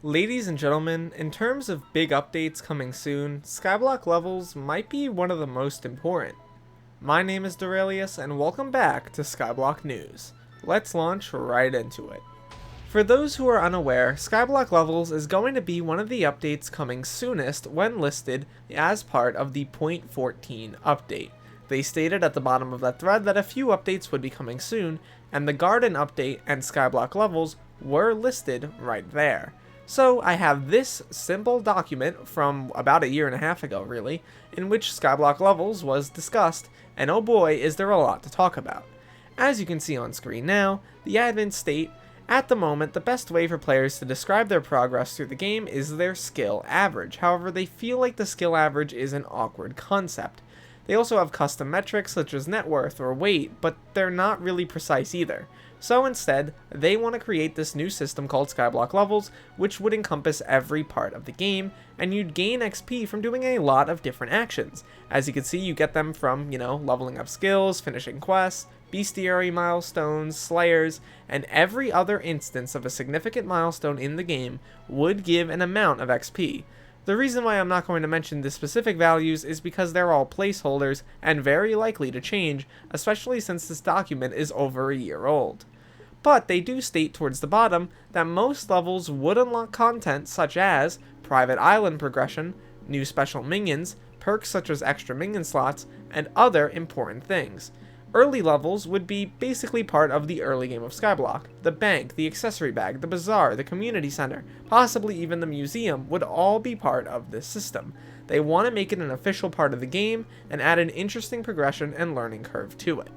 Ladies and gentlemen, in terms of big updates coming soon, Skyblock Levels might be one of the most important. My name is Derailious and welcome back to Skyblock News. Let's launch right into it. For those who are unaware, Skyblock Levels is going to be one of the updates coming soonest when listed as part of the 0.14 update. They stated at the bottom of that thread that a few updates would be coming soon, and the Garden update and Skyblock Levels were listed right there. So I have this simple document from about a year and a half ago really, in which Skyblock Levels was discussed, and oh boy is there a lot to talk about. As you can see on screen now, the admins state, at the moment the best way for players to describe their progress through the game is their skill average, however they feel like the skill average is an awkward concept. They also have custom metrics such as net worth or weight, but they're not really precise either. So instead, they want to create this new system called Skyblock Levels, which would encompass every part of the game, and you'd gain XP from doing a lot of different actions. As you can see, you get them from, leveling up skills, finishing quests, bestiary milestones, slayers, and every other instance of a significant milestone in the game would give an amount of XP. The reason why I'm not going to mention the specific values is because they're all placeholders and very likely to change, especially since this document is over a year old. But they do state towards the bottom that most levels would unlock content such as private island progression, new special minions, perks such as extra minion slots, and other important things. Early levels would be basically part of the early game of Skyblock. The bank, the accessory bag, the bazaar, the community center, possibly even the museum would all be part of this system. They want to make it an official part of the game and add an interesting progression and learning curve to it.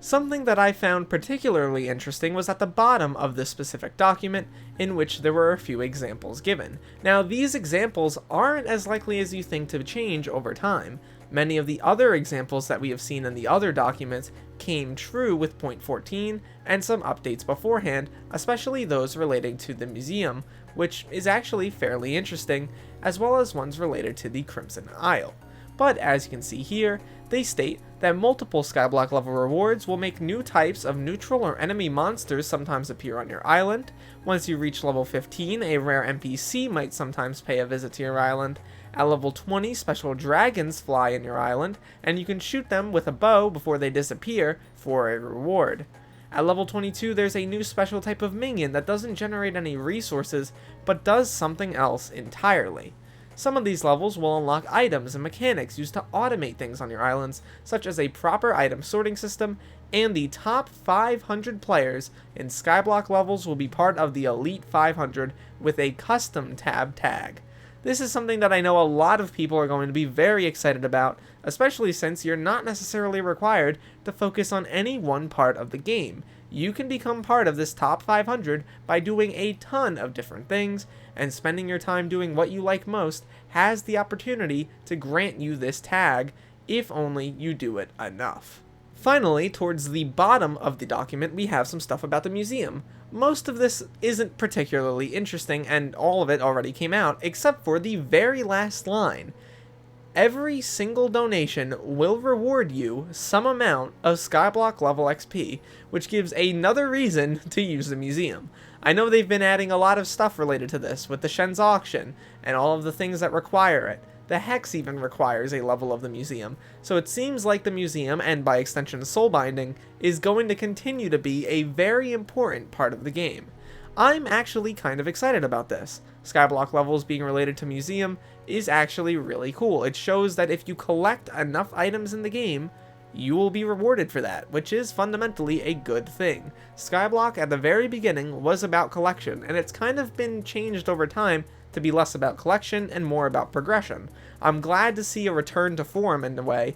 Something that I found particularly interesting was at the bottom of this specific document, in which there were a few examples given. Now, these examples aren't as likely as you think to change over time. Many of the other examples that we have seen in the other documents came true with 0.14 and some updates beforehand, especially those relating to the museum, which is actually fairly interesting, as well as ones related to the Crimson Isle. But as you can see here, they state that multiple Skyblock level rewards will make new types of neutral or enemy monsters sometimes appear on your island. Once you reach level 15, a rare NPC might sometimes pay a visit to your island. At level 20, special dragons fly in your island, and you can shoot them with a bow before they disappear for a reward. At level 22, there's a new special type of minion that doesn't generate any resources, but does something else entirely. Some of these levels will unlock items and mechanics used to automate things on your islands, such as a proper item sorting system, and the top 500 players in Skyblock Levels will be part of the Elite 500 with a custom tab tag. This is something that I know a lot of people are going to be very excited about, especially since you're not necessarily required to focus on any one part of the game. You can become part of this top 500 by doing a ton of different things, and spending your time doing what you like most has the opportunity to grant you this tag, if only you do it enough. Finally, towards the bottom of the document, we have some stuff about the museum. Most of this isn't particularly interesting, and all of it already came out, except for the very last line. Every single donation will reward you some amount of Skyblock level XP, which gives another reason to use the museum. I know they've been adding a lot of stuff related to this, with the Shen's auction, and all of the things that require it. The Hex even requires a level of the museum, so it seems like the museum, and by extension soulbinding, is going to continue to be a very important part of the game. I'm actually kind of excited about this. Skyblock Levels being related to museum is actually really cool. It shows that if you collect enough items in the game, you will be rewarded for that, which is fundamentally a good thing. Skyblock at the very beginning was about collection, and it's kind of been changed over time to be less about collection and more about progression. I'm glad to see a return to form in a way,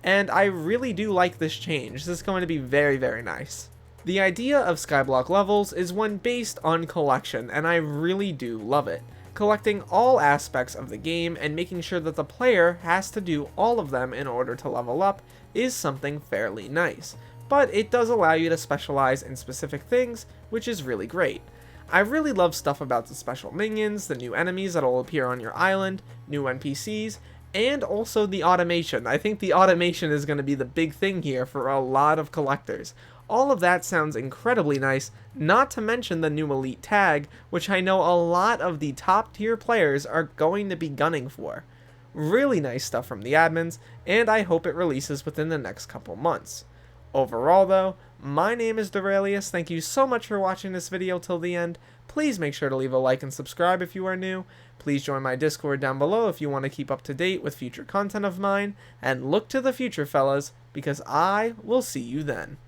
and I really do like this change. This is going to be very, very nice. The idea of Skyblock Levels is one based on collection, and I really do love it. Collecting all aspects of the game and making sure that the player has to do all of them in order to level up is something fairly nice, but it does allow you to specialize in specific things, which is really great. I really love stuff about the special minions, the new enemies that will appear on your island, new NPCs, and also the automation. I think the automation is going to be the big thing here for a lot of collectors. All of that sounds incredibly nice, not to mention the new Elite tag, which I know a lot of the top tier players are going to be gunning for. Really nice stuff from the admins, and I hope it releases within the next couple months. Overall though, my name is Derailious, thank you so much for watching this video till the end. Please make sure to leave a like and subscribe if you are new. Please join my Discord down below if you want to keep up to date with future content of mine, and look to the future fellas, because I will see you then.